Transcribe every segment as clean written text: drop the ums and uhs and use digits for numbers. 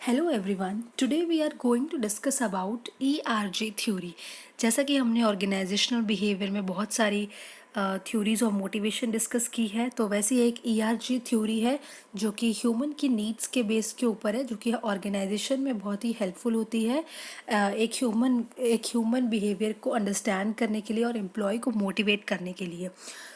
Hello everyone, today we are going to discuss about ERG theory. जैसा कि हमने organisational behaviour में बहुत सारी थ्योरीज और मोटिवेशन डिस्कस की है, तो वैसे ही एक ERG थ्योरी है जो कि ह्यूमन की नीड्स के बेस के ऊपर है, जो कि ऑर्गेनाइजेशन में बहुत ही हेल्पफुल होती है एक ह्यूमन बिहेवियर को अंडरस्टैंड करने के लिए और एम्प्लॉय को मोटिवेट करने के लिए।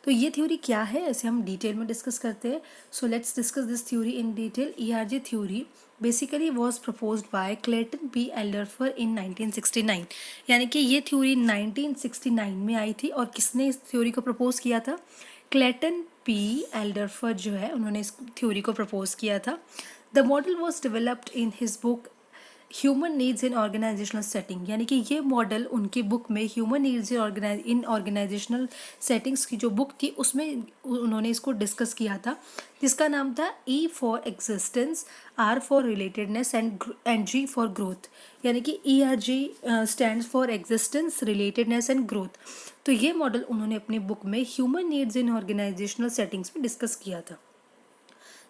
तो ये थ्योरी क्या है, ऐसे हम डिटेल में डिस्कस करते हैं। So let's discuss this theory in detail. ERG theory basically was proposed by Clayton P Alderfer in 1969। यानी कि ये थ्योरी 1969 में आई थी। और किसने इस थ्योरी को प्रपोज किया था? क्लेटन पी एल्डरफर जो है, उन्होंने इस थ्योरी को प्रपोज किया था। The model was developed in his book human needs in organizational setting. यानी कि ये मॉडल उनकी बुक में human needs in organizational settings की जो बुक थी उसमें उन्होंने इसको डिस्कस किया था, जिसका नाम था E for existence, R for relatedness and G for growth. यानी कि ERG stands for existence, relatedness and growth. तो ये मॉडल उन्होंने अपनी बुक में human needs in organizational settings में डिस्कस किया था।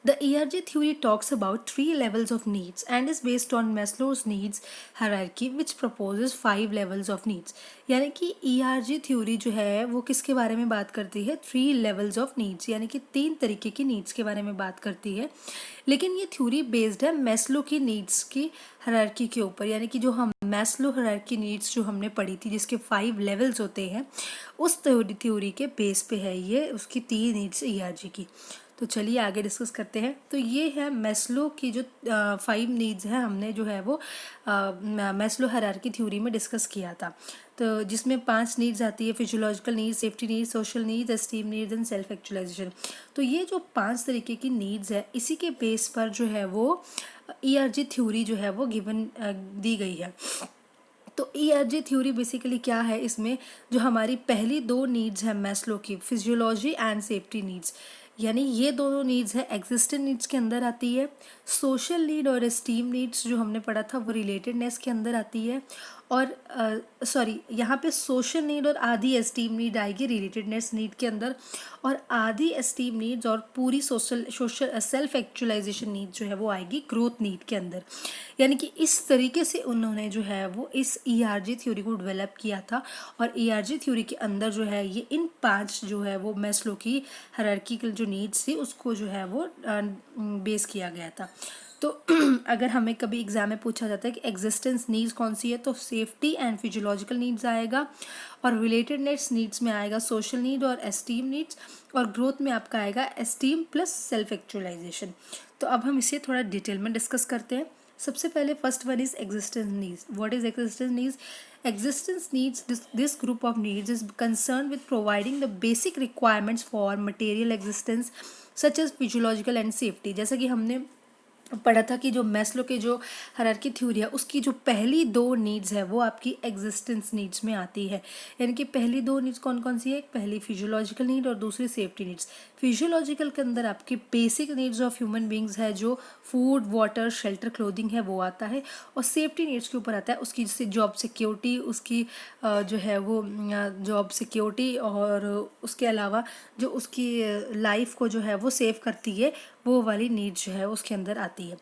The ERG theory talks about three levels of needs and is based on Maslow's needs hierarchy, which proposes 5 levels of needs. यानी कि ERG theory जो है वो किसके बारे में बात करती है? 3 levels of needs, यानी कि 3 तरीके की नीड्स के बारे में बात करती है। लेकिन ये थ्योरी बेस्ड है मैस्लो की नीड्स की हायरार्की के ऊपर। यानी कि जो हम मैस्लो हायरार्की नीड्स जो हमने पढ़ी थी, जिसके 5 लेवल्स होते हैं, उस थ्योरी के बेस पे है ये उसकी 3 नीड्स ERG की। तो चलिए आगे डिस्कस करते हैं। तो ये है मैस्लो की जो 5 नीड्स है, हमने जो है वो मैस्लो हायरार्की थ्योरी में डिस्कस किया था। तो जिसमें 5 नीड्स आती है: physiological needs, safety needs, social needs, esteem needs and self actualization. तो ये जो 5 तरीके की नीड्स है, इसी के बेस पर जो है वो ERG थ्योरी जो है वो गिवन दी गई है। तो ERG थ्योरी बेसिकली क्या है, इसमें जो हमारी पहली 2 नीड्स हैं मैस्लो की, फिजियोलॉजी एंड सेफ्टी नीड्स, यानी ये दोनों नीड्स है एग्जिस्टेंट नीड्स के अंदर आती है। सोशल नीड और एस्टीम नीड्स जो हमने पढ़ा था वो रिलेटेडनेस के अंदर आती है। और यहाँ पे सोशल नीड और आधी एस्टीम नीड आएगी रिलेटेडनेस नीड के अंदर, और आधी एस्टीम नीड्स और पूरी सोशल सेल्फ एक्चुअलाइजेशन नीड जो है वो आएगी ग्रोथ नीड के अंदर। यानी कि इस तरीके से उन्होंने जो है वो इस ERG थ्योरी को डेवलप किया था। और ERG थ्योरी के अंदर जो है ये इन 5 जो है वो मैस्लो की हायरार्किकल जो नीड्स थी उसको जो है वो बेस किया गया था। तो अगर हमें कभी एग्जाम में पूछा जाता है कि एग्जिस्टेंस नीड्स कौन सी है, तो सेफ्टी एंड फिजियोलॉजिकल नीड्स आएगा, और रिलेटेडनेस नीड्स में आएगा सोशल नीड और एस्टीम नीड्स, और ग्रोथ में आपका आएगा एस्टीम प्लस सेल्फ एक्चुअलाइजेशन। तो अब हम इसे थोड़ा डिटेल में डिस्कस करते हैं। सबसे पहले first one is existence needs. What is existence needs? Existence needs, this group of needs is concerned with providing the basic requirements for material existence such as physiological and safety। जैसा कि हमने पढ़ा था कि जो मैस्लो के जो hierarchy theory है उसकी जो पहली 2 नीड्स है वो आपकी एग्जिस्टेंस नीड्स में आती है। यानी कि पहली 2 नीड्स कौन कौन सी है? पहली फिजियोलॉजिकल नीड और दूसरी सेफ्टी नीड्स। फिजियोलॉजिकल के अंदर आपकी basic needs of human beings है, जो फूड, वाटर, शेल्टर, क्लोथिंग है वो आता है। और सेफ्टी नीड्स के ऊपर आता है उसकी जैसे जॉब सिक्योरिटी, उसकी जो है वो जॉब सिक्योरिटी, और उसके अलावा जो उसकी लाइफ को जो है वो सेव करती है, वो वाली नीड जो है उसके अंदर आती है।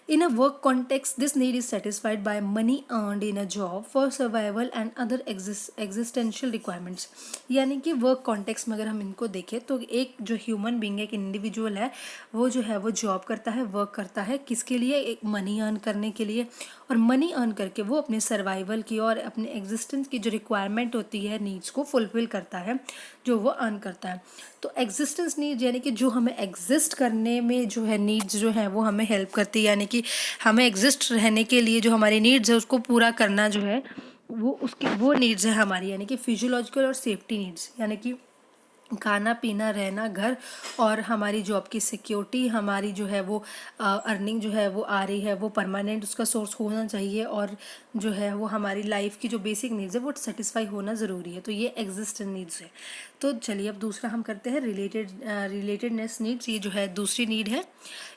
In a work context this need is satisfied by money earned in a job for survival and other existential requirements. यानी कि वर्क कॉन्टेक्स्ट में अगर हम इनको देखें तो एक जो ह्यूमन बींग है, एक इंडिविजुअल है, वो जो है वो जॉब करता है, वर्क करता है, किसके लिए? एक मनी अर्न करने के लिए। और मनी अर्न करके वो अपने सर्वाइवल की और अपने एग्जिस्टेंस की जो रिक्वायरमेंट होती है, नीड्स को फुलफिल करता है, जो वो अर्न करता है। तो एग्जिस्टेंस नीड यानी कि जो हमें एग्जिस्ट करने में जो है नीड्स जो है वो हमें हेल्प करती है। यानी कि हमें एग्जिस्ट रहने के लिए जो हमारी नीड्स है उसको पूरा करना जो है वो नीड्स है हमारी, यानी कि फिजियोलॉजिकल और सेफ्टी नीड्स। यानी कि खाना पीना, रहना, घर, और हमारी जॉब की सिक्योरिटी, हमारी जो है वो अर्निंग जो है वो आ रही है, वो परमानेंट उसका सोर्स होना चाहिए, और जो है वो हमारी लाइफ की जो बेसिक नीड्स है वो सेटिस्फाई होना ज़रूरी है। तो ये एग्जिस्टेंस नीड्स है। तो चलिए अब दूसरा हम करते हैं रिलेटेडनेस नीड्स। ये जो है दूसरी नीड है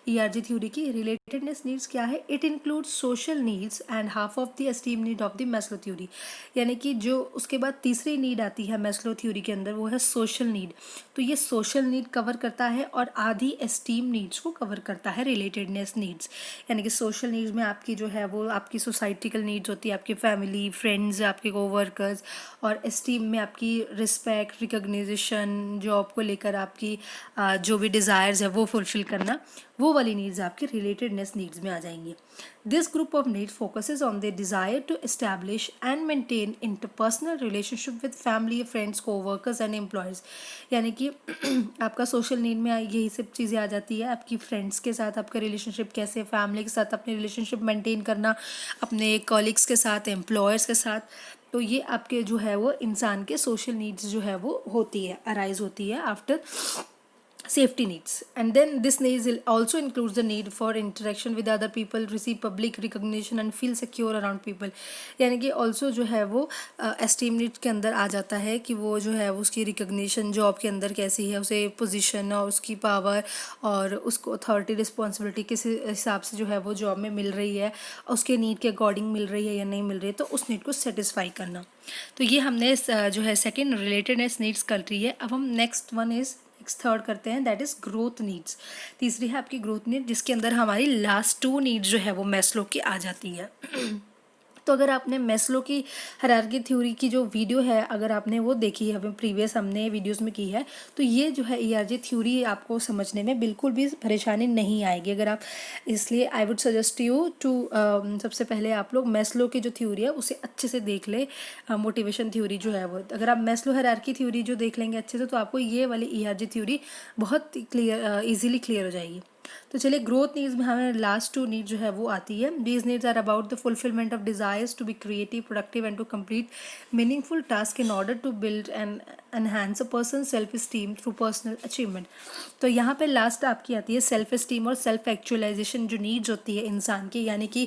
ERG थ्योरी की। रिलेटेडनेस नीड्स क्या है? It includes social needs and half of the esteem need of the Maslow theory. यानी कि जो उसके बाद तीसरी नीड आती है मैस्लो थ्योरी के अंदर, वो है सोशल नीड। तो ये सोशल नीड कवर करता है और आधी एस्टीम नीड्स को कवर करता है रिलेटेडनेस नीड्स। यानी कि सोशल नीड्स में आपकी जो है वो आपकी सोसाइटिकल नीड्स होती है, आपकी फैमिली, फ्रेंड्स, आपके कोवर्कर्स। और एस्टीम में आपकी रिस्पेक्ट, रिकग्निशन, जॉब को लेकर आपकी जो भी डिज़ायर्स है वो फुलफिल करना, वो वाली नीड्स आपकी रिलेटेडनेस नीड्स में आ जाएंगी। This group of needs focuses on the desire to establish and maintain interpersonal relationship with family, friends, coworkers and employees. यानी कि आपका सोशल नीड में यही सब चीज़ें आ जाती है। आपकी फ्रेंड्स के साथ आपका रिलेशनशिप कैसे, फैमिली के साथ अपनी रिलेशनशिप मेंटेन करना, अपने कॉलीग्स के साथ, एम्प्लॉयर्स के साथ। तो ये आपके जो है वो इंसान के सोशल नीड्स जो है वो होती है, अराइज होती है after safety needs. And then this needs also includes the need for interaction with other people, receive public recognition and feel secure around people. यानी कि also जो है वो esteem needs के अंदर आ जाता है कि वो जो है वो उसकी recognition जॉब के अंदर कैसी है, उसे पोजीशन और उसकी पावर और उसको अथॉरिटी, रिस्पॉन्सिबिलिटी किस हिसाब से जो है वो जॉब में मिल रही है, उसके नीड के अकॉर्डिंग मिल रही है या नहीं मिल रही है, तो उस नीड को सेटिस्फाई करना। तो ये हमने जो है सेकेंड रिलेटेडनेस नीड्स कर रही है। अब हम नेक्स्ट वन इज़ थर्ड करते हैं, दैट इज़ ग्रोथ नीड्स। तीसरी है आपकी ग्रोथ नीड, जिसके अंदर हमारी लास्ट टू नीड्स जो है वो मैस्लो की आ जाती है। तो अगर आपने मैस्लो की हायरार्की थ्योरी की जो वीडियो है, अगर आपने वो देखी है, हमें प्रीवियस हमने वीडियोस में की है, तो ये जो है ERG थ्योरी आपको समझने में बिल्कुल भी परेशानी नहीं आएगी अगर आप, इसलिए I would suggest you to सबसे पहले आप लोग मैस्लो की जो थ्योरी है उसे अच्छे से देख ले। मोटिवेशन थ्योरी जो है वो, अगर आप मैस्लो हायरार्की थ्योरी जो देख लेंगे अच्छे से, तो आपको ये वाली ERG थ्योरी बहुत क्लियर, ईजिली क्लियर हो जाएगी। तो चलिए ग्रोथ नीड्स में हमें लास्ट टू नीड जो है वो आती है। These needs are about the fulfilment of desires to be creative, productive and to complete meaningful task in order to build and enhance a person self esteem through personal achievement. तो यहाँ पे last आपकी आती है self esteem और self actualization जो needs होती है इंसान की। यानी कि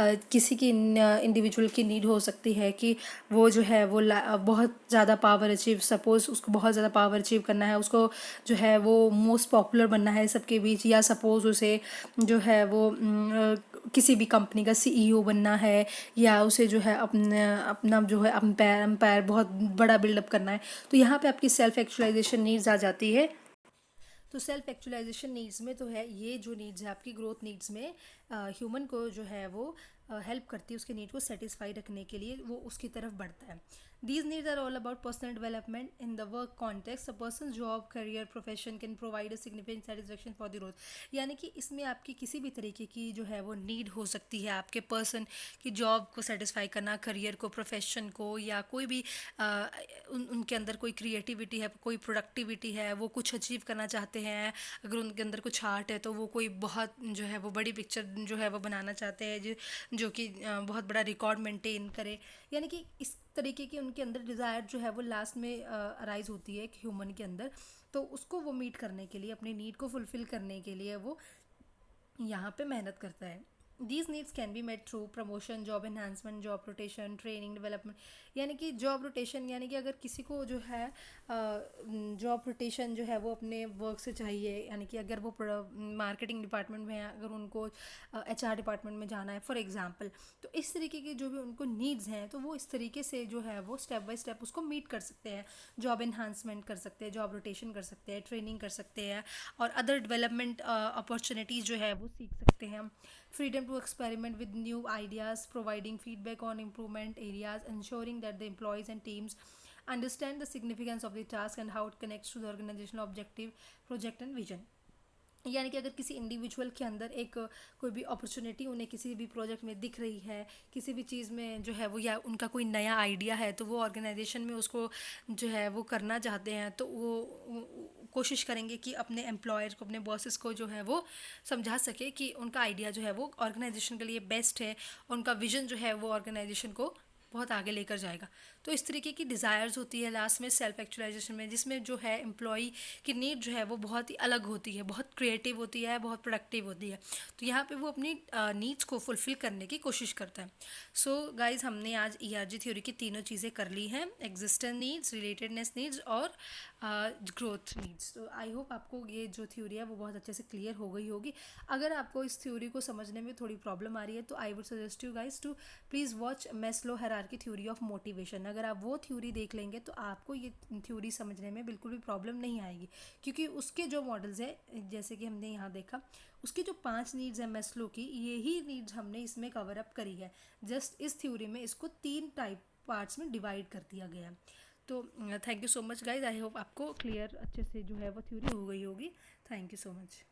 किसी की इंडिविजुअल की नीड हो सकती है कि वो जो है वो बहुत ज़्यादा पावर अचीव, सपोज उसको बहुत ज़्यादा पावर अचीव करना है, उसको जो है वो मोस्ट पॉपुलर बनना है सबके बीच, या सपोज उसे जो है वो किसी भी कंपनी का CEO बनना है, या उसे जो है अपना जो है एम्पायर बहुत बड़ा बिल्डअप करना है। तो यहाँ पे आपकी सेल्फ एक्चुअलाइजेशन नीड्स आ जाती है। तो सेल्फ एक्चुअलाइजेशन नीड्स में तो है ये जो नीड्स है आपकी ग्रोथ नीड्स में, ह्यूमन को जो है वो हेल्प करती है उसके नीड को सेटिस्फाई रखने के लिए, वो उसकी तरफ बढ़ता है। These needs are all about personal development in the work context. A person's job, career, profession can provide a significant satisfaction for the growth. यानी कि इसमें आपकी किसी भी तरीके की जो है वो नीड हो सकती है आपके पर्सन की जॉब को सेटिस्फाई करना, करियर को, प्रोफेशन को, या कोई भी उनके अंदर कोई क्रिएटिविटी है, कोई प्रोडक्टिविटी है, वो कुछ अचीव करना चाहते हैं, अगर उनके अंदर कुछ आर्ट है तो वो कोई बहुत जो है वो बड़ी पिक्चर जो है वो बनाना चाहते हैं जो कि बहुत बड़ा रिकॉर्ड मेंटेन करे। यानी कि इस तरीके की उनके अंदर डिज़ायर जो है वो लास्ट में अराइज होती है एक ह्यूमन के अंदर। तो उसको वो मीट करने के लिए, अपनी नीड को फुलफ़िल करने के लिए वो यहाँ पे मेहनत करता है। These needs can be met through promotion, job enhancement, job rotation, training, development. यानी कि जॉब रोटेशन, यानी कि अगर किसी को जो है जॉब रोटेशन जो है वो अपने वर्क से चाहिए, यानी कि अगर वो मार्केटिंग डिपार्टमेंट में है, अगर उनको HR डिपार्टमेंट में जाना है फॉर एग्जांपल, तो इस तरीके की जो भी उनको नीड्स हैं तो वो इस तरीके से जो है वो स्टेप बाय स्टेप उसको मीट कर सकते हैं। जॉब एनहांसमेंट कर सकते हैं, जॉब रोटेशन कर सकते हैं, ट्रेनिंग कर सकते हैं, और अदर डेवलपमेंट अपॉर्चुनिटीज़ जो है वो सीख सकते हैं। Freedom to experiment with new ideas, providing feedback on improvement areas, ensuring that the employees and teams understand the significance of the task and how it connects to the organizational objective, project and vision. यानी कि अगर किसी individual के अंदर एक कोई भी opportunity उन्हें किसी भी प्रोजेक्ट में दिख रही है, किसी भी चीज़ में जो है वो, या उनका कोई नया आइडिया है, तो वो ऑर्गेनाइजेशन में उसको जो है वो करना चाहते हैं, तो वो कोशिश करेंगे कि अपने एम्प्लॉयर को, अपने बॉसेस को जो है वो समझा सके कि उनका आइडिया जो है वो ऑर्गेनाइजेशन के लिए बेस्ट है, उनका विजन जो है वो ऑर्गेनाइजेशन को बहुत आगे लेकर जाएगा। तो इस तरीके की डिज़ायर्स होती है लास्ट में सेल्फ एक्चुअलाइजेशन में, जिसमें जो है एम्प्लॉई की नीड जो है वो बहुत ही अलग होती है, बहुत क्रिएटिव होती है, बहुत प्रोडक्टिव होती है। तो यहाँ पे वो अपनी नीड्स को फुलफ़िल करने की कोशिश करता है। सो गाइज हमने आज ERG थ्योरी की तीनों चीज़ें कर ली हैं, एग्जिस्टेंस नीड्स, रिलेटेडनेस नीड्स और ग्रोथ नीड्स। तो आई होप आपको ये जो थ्योरी है वो बहुत अच्छे से क्लियर हो गई होगी। अगर आपको इस थ्योरी को समझने में थोड़ी प्रॉब्लम आ रही है तो I would suggest you guys to please watch Maslow hierarchy theory of motivation. अगर आप वो थ्योरी देख लेंगे तो आपको ये थ्योरी समझने में बिल्कुल भी प्रॉब्लम नहीं आएगी, क्योंकि उसके जो मॉडल्स है जैसे कि हमने यहाँ देखा, उसकी जो 5 नीड्स है मैस्लो की, यही नीड्स हमने इसमें कवर अप करी है। जस्ट इस थ्योरी में इसको 3 टाइप पार्ट्स में डिवाइड कर दिया गया है। तो thank you so much guys, I hope आपको क्लियर अच्छे से जो है वो थ्योरी हो गई होगी। Thank you so much.